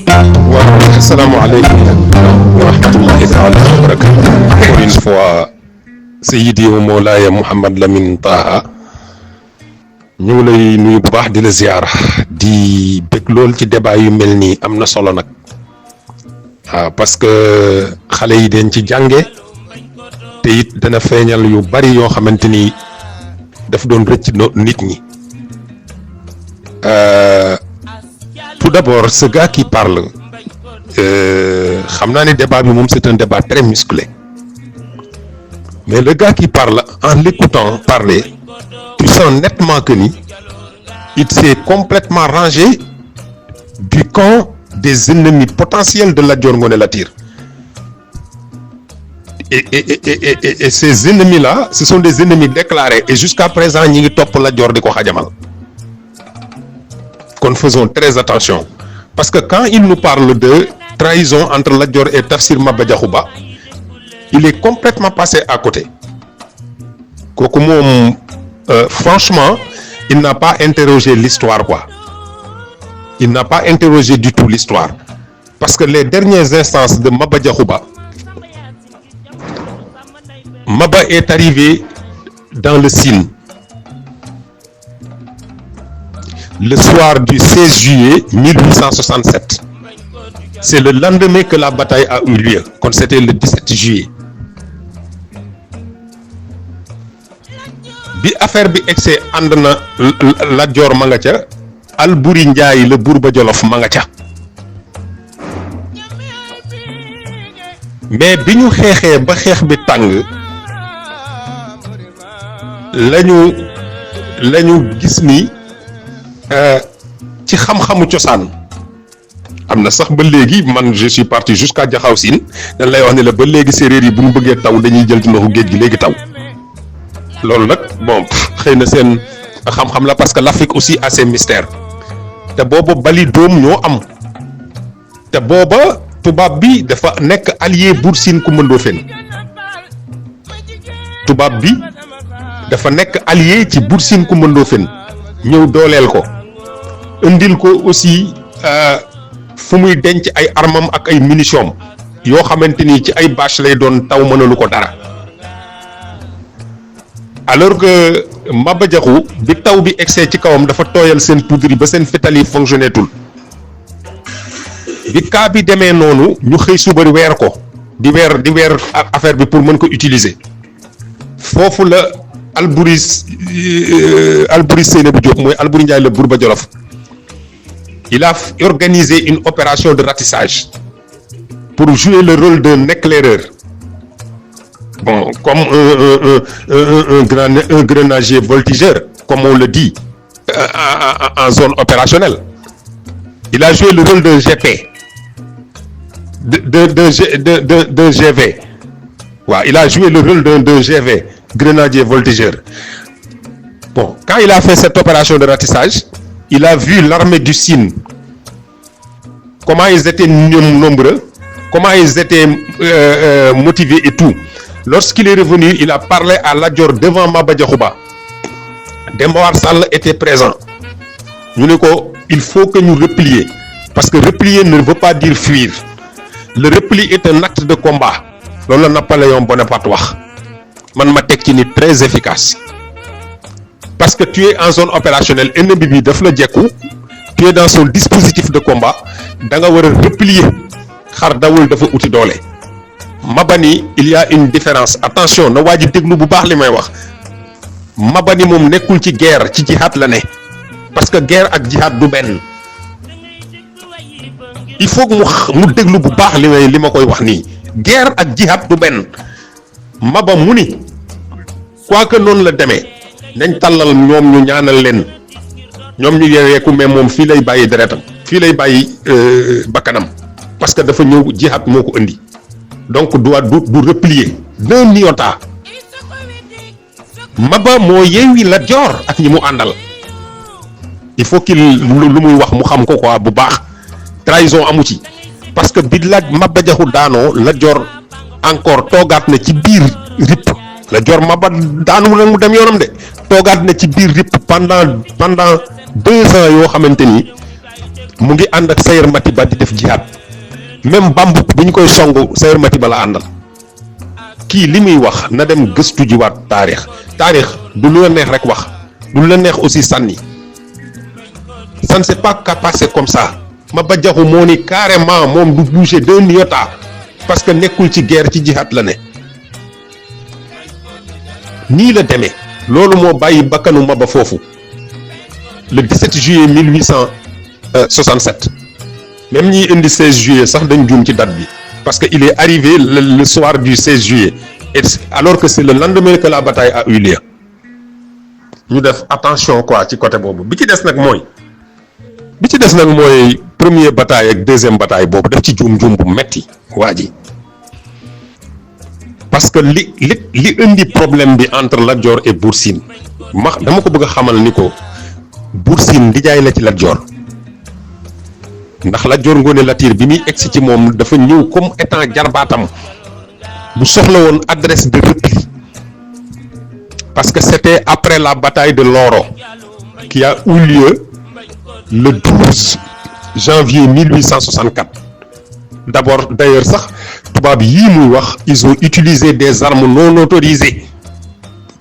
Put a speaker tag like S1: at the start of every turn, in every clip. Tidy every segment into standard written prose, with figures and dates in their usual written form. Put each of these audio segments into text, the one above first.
S1: waaw asalaamaaleykum wa rahmatullahi taala wa barakatu. Encore une fois Seydi wa Mawlaaya Mouhamad Lamine Taha ñu ngi lay nuyu bu baax di la ziyaara di bëgg lool ci débat yu mel nii am na solo nag waaw parce que xale yi den ci jànge te it dana feeñal yu bari yoo xamante ni daf doon rëcc nit ñi. Tout d'abord, ce gars qui parle, le débat, c'est un débat très musclé. Mais le gars qui parle, en l'écoutant parler, tu sens nettement que il s'est complètement rangé du camp des ennemis potentiels de la Ngoné Latyr. Et ces ennemis-là, ce sont des ennemis déclarés. Et jusqu'à présent, ils sont top la Dior de Kohajamal. Faisons très attention parce que quand il nous parle de trahison entre Lat Dior et Tafsir Maba Diakhou Ba, il est complètement passé à côté. Kooku moom franchement il n'a pas interrogé l'histoire quoi. Il n'a pas interrogé du tout l'histoire parce que les dernières instances de Maba Diakhou Ba, Maba est arrivé dans le Sine le soir du 16 juillet 1867. C'est le lendemain que la bataille a eu lieu, quand c'était le 17 juillet. Bi affaire bi excès ànd na Lat Dior ma nga ca Alburi Njaay le Buur ba Jolof ma nga ca mais bi ñu xeexee ba xeex bi tàng lañu gis ni ci xam-xamu cosaan am na sax ba léegi man je suis parti jusqu'à Jaxaw Siin dañ lay wax ne la ba léegi séeréer yi bu ñu bëggee taw dañuy jël ci ndoxu géej gi léegi taw loolu nag bon xëy na seen xam-xam la parce que l'Afrique aussi a ses mystères te booba bali doom ñoo am te booba tubaab bi dafa nekk allié Buur Siin Kumba Ndoofeen tubaab bi dafa nekk allié ci Buur Siin Kumba Ndoofeen ñëw dooleel ko indil ko aussi fu muy denc ay armam ak ay munitions yoo xamante ni ci ay bâche lay doon taw mënalu ko dara alors que Maba Diakhou bi taw bi excès ci kawam dafa tooyal seen poudre yi ba seen fétal yi fonctionné tul bi kaa bi demee noonu ñu xëy suba weer ko di weer affaire bi pour mën ko utiliser foofu la Alburi Seynabou Diop mooy Alburi Njaay le Buur ba Jolof il a organisé une opération de ratissage pour jouer le rôle d'un éclaireur bon comme un grenadier voltigeur comme on le dit en zone opérationnelle il a joué le rôle d'un GP d'un GV waaw il a joué le rôle d'un GV grenadier voltigeur. Bon, quand il a fait cette opération de ratissage, il a vu l'armée du Sine, comment ils étaient nombreux, comment ils étaient motivés et tout. Lorsqu'il est revenu, il a parlé à Lat Dior devant Maba Diakhou Ba. Demba War Sall était présent. Ñu ne ko il faut que nous replier parce que replier ne veut pas dire fuir. Le repli est un acte de combat. Loolu la Napoléon Bonaparte wax. Man ma teg ci ni très efficace parce que tu es en zone opérationnelle ennemi bi daf la jekku tu es dans son dispositif de combat da nga war a replier xar dawul dafa uti doole Maba ni il y a une différence attention na waa ji déglu bu baax li may wax Maba ni moom nekkul ci guerre ci jihad la ne parce que guerre ak jihad du benn il faut que mu déglu bu baax li ma koy wax nii guerre ak jihad du benn Maba mu ni quoi que noonu la demee nañ tàllal ñoom ñu ñaanal leen ñoom ñu yeeweeku mais moom fii lay bàyyi deretam fii lay bàyyi bakkanam parce que dafa ñëw jihad moo ko indi donc du replier d'un iota Maba moo yeewi Lat Dior ak ñi mu àndal il faut qu'il lu muy wax mu xam ko quoi bu baax trahison amu ci parce que bi la Maba Diakhou daanoo Lat Dior encore toogaat na ci biir ripp Lat Dior Maba daanu nag mu dem yoonam de toogaat na ci biir ripp pendant 2 ans yoo xamante ni mu ngi ànd ak Sayer Matiba di def jihaad même Bambuk bi ñu koy songu Sayer Matiba la àndal. kii li muy wax na dem gëstu jiwaat taarix du lu la neex rek wax du lu la neex aussi sànni ça ne s'est pas passé comme ça Maba Diakhou moo ni carrément moom du bouger d'un iota parce que nekkul ci guerre ci jihaad la ne nii la demee loolu moo bàyyi bakkanu Maba foofu le 17 juillet 1867 même ñiy indi 16 juillet sax dañ juum ci date bi parce que il est arrivé le soir du 16 juillet et alors que c'est le lendemain que la bataille a eu lieu ñu def attention quoi ci côté boobu bi ci des nag mooy première bataille ak deuxième bataille boobu daf ci juum bu metti waa ji parce que li indi problème bi entre Lat Dior et Bour Sine dama ko bëgg a xamal ni ko Bour Sine di jaay la ci Lat Dior ndax Lat Dior Ngoné Latyr bi muy egsi ci moom dafa ñëw comme étant jarbaatam bu soxla woon adresse de repli parce que c'était après la bataille de Loro qui a eu lieu le 12 janvier 1864 d'abord d'ailleurs sax tubaab yii muy wax ils ont utilisé des armes non autorisées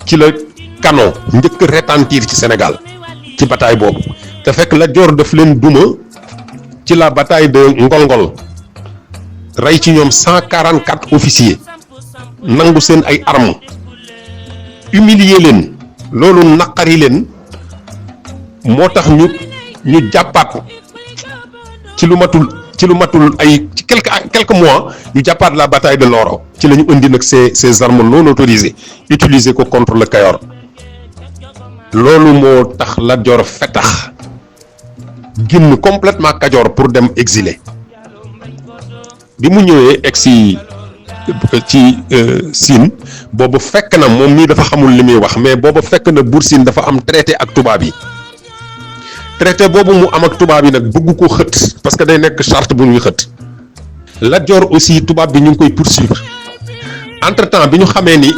S1: ci la canon njëkk retentir ci Sénégal ci bataille boobu te fekk Lat Dior daf leen duma ci la bataille de Ngolngol rey ci ñoom 144 officiers nangu seen ay armes humilier leen loolu naqari leen moo tax ñu jàppaat ci lu matul ay ci quelques mois ñu jàppaat la bataille de Loro ci la ñu indi nag ces armes non autorisées utiliser ko contre le Kayor loolu moo tax Lat Dior fetax génn complètement Kajoor pour dem exilé bi mu ñëwee egsi ci Sine boobu fekk na moom mii dafa xamul li muy wax mais boobu fekk na Bour Sine dafa am traité ak tubaab yi traité boobu mu am ak tubaab yi nag bëgg ko xët parce que day nekk charte bu ñuy xët Lat Dior aussi tubaab bi ñu ngi koy poursuivre entre temps bi ñu xamee ni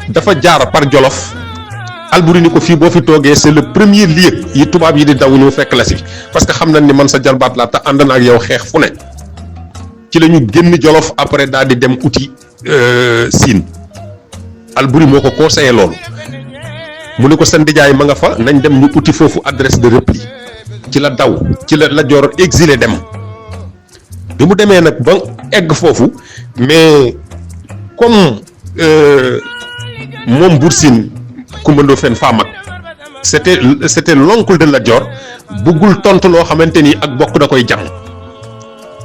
S1: dafa jaar par Jolof Alboury ni ko fii boo fi toogee c'est le premier lieu yi tubaab yi di daw ñu fekk la si parce que xam nañ ni man sa jarbaat laa te ànd na ak yow xeex fu ne ci la ñu génn Jolof après daal di dem uti Sine Alboury moo ko conseillé loolu mu ne ko sa ndijaay ma nga fa nañ dem ñu uti foofu adresse de repli ci la daw ci la Lat Dior exilé dem bi mu demee nag ba egg foofu mais comme moom Bour Sine Coumba Ndoffène faa mag c'était l'oncle de Lat Dior bëggul tontu loo xamante ni ak bokk da koy jàng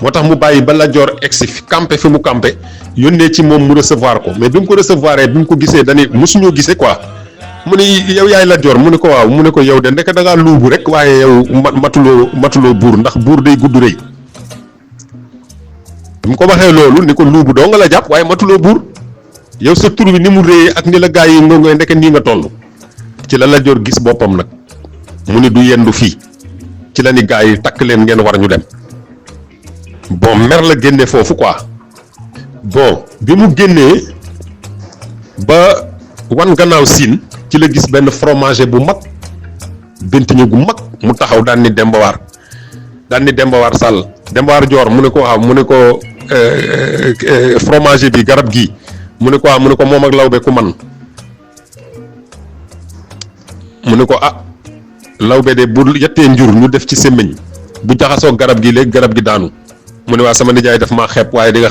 S1: moo tax mu bàyyi ba Lat Dior egsi campé fi mu campé yónnee ci moom mu recevoir ko mais bi mu ko recevoir bi mu ko gisee dañuy mosuñoo gisee quoi mu ne yow yaay Lat Dior mu ne ko waaw mu ne ko yow de ndeke da ngaa luubu rek waaye yow matuloo buur ndax buur day gudd rëy bi mu ko waxee loolu ni ko luubu doo nga la jàpp waaye matuloo buur yow sa tur bi ni mu réyee ak ni la gaa yi nga ndeke nii nga toll ci la Lat Dior gis boppam nag mu ni du yendu fii ci la ni gaa yi takk leen ngeen war ñu dem bon mer la génne foofu quoi bon bi mu génnee ba wan gannaaw Sine ci la gis benn fromager bu mag bentiñu gu mag mu taxaw daan ni Demba War Sall Demba War Dior mu ne ko waaw mu ne ko fromager bi garab gii mu ne ko waaw mu ne ko moom ak lawbe ku man mu ne ko ah lawbe de bu yettee njur ñu def ci sémmiñ bu jaxasoo garab gi léegi garab gi daanu mu ne waa sama nijaay daf maa xeeb waaye di nga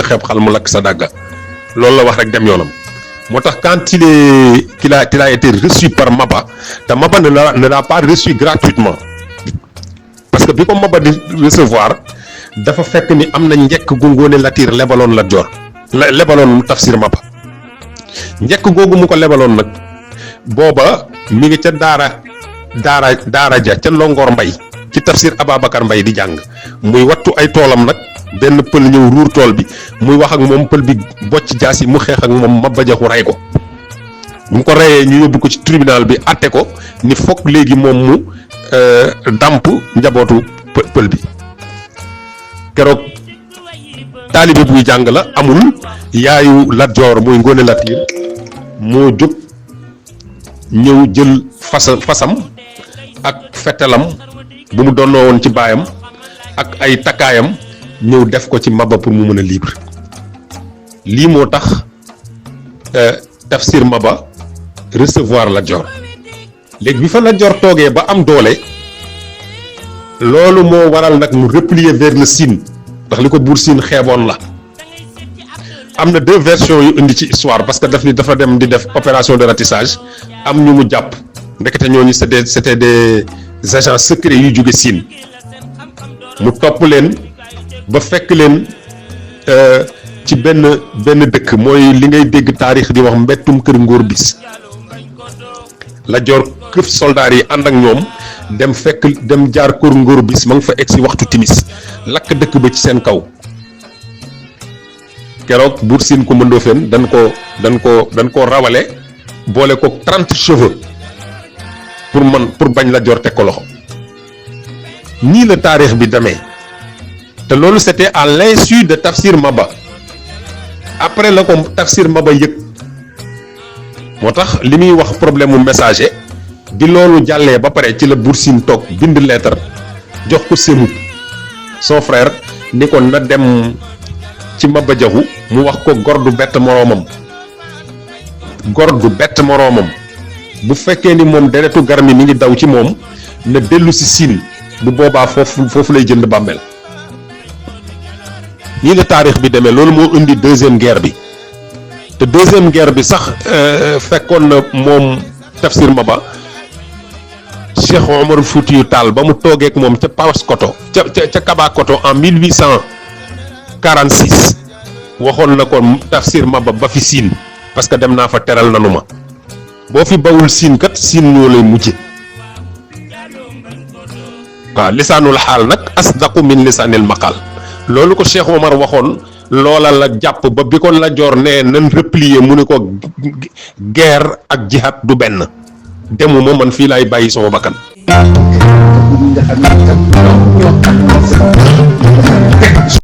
S1: xeeb xal mu lakk sa dàgga loolu la wax rek dem yoonam moo tax quand il a été reçu par Maba te Maba ne l'a pas reçu gratuitement parce que bi ko Maba di recevoir dafa fekk ni am na njëkk gu Ngoné Latyr lebaloon Lat Dior lebaloon Tafsir Maba njëkk googu mu ko lebaloon nag booba mi ngi ca daara ja ca Longoor Mbay ci Tafsir Ababacar Mbay di jàng muy wattu ay toolam nag benn pël ñëw ruur tool bi muy wax ak moom pël bi bocc jaas yi mu xeex ak moom Maba Diakhou rey ko mu ko reyee ñu yóbbu ko ci tribunal bi àtte ko ni fokk léegi moom mu dàmp njabootu pël bi keroog taalibe buy jàng la amul yaayu Lat Dior muy Ngoné Latyr moo jóg ñëw jël fasam ak fetelam bu mu donnoo woon ci baayam ak ay takkaayam ñëw def ko ci Maba pour mu mën a libre lii moo tax Tafsir Maba recevoir Lat Joor léegi bi fa Lat Joor toogee ba am doole loolu moo waral nag mu replier vers le Sine ndax li ko buur Sine xeeboon la am na deux versions yu indi ci histoire parce que dafa dem di def opération de ratissage am ñu mu jàpp ndekete ñooñu c'était des agents secrets yu jóge Sine mu topp leen ba fekk leen ci benn dëkk mooy li ngay dégg taarix di wax mbettum kër Ngor Bis Lat Joor këf soldaar yi ànd ak ñoom dem jaar kër Ngor Bis ma nga fa egg si waxtu timis lakk dëkk ba ci seen kaw keroog Buur Sine Kumba Ndoofeen dañ ko rawale boole ko 30 chevaux pour bañ Lat Joor teg ko loxo nii la taarix bi demee te loolu c'était à l'insu de Tafsir Maba après la ko Tafsir Maba yëg moo tax li muy wax problème mu messager bi loolu jàllee ba pare ci la Buur Sine toog bind lettre jox ko Sémou son frère ni ko na dem ci Maba Jaxu mu wax ko gor du bett moroomam bu fekkee ni moom deretu Garmi mi ngi daw ci moom na dellu si Sine bu boobaa foofu lay jënd bàmmeel nii la taarix bi demee loolu moo indi deuxième guerre bi te deuxième guerre bi sax fekkoon na moom Tafsir Maba Cheikh Omar Foutiyou Tall ba mu toogeek moom ca Paoskoto ca Kabakoto en 1846 waxoon na ko Tafsir Maba ba fi Sine parce que dem naa fa teral nanu ma boo fi bawul Sine kat Sine ñoo lay mujje waaw lisaanul xaal nag asdaqu min lisaanil maqaal loolu ko Cheikh Omar waxoon loola la jàpp ba bi ko Lat Joor nee nan replier mu ne ko guerre ak jihad du benn demuma man fii laay bàyyi sama bakkan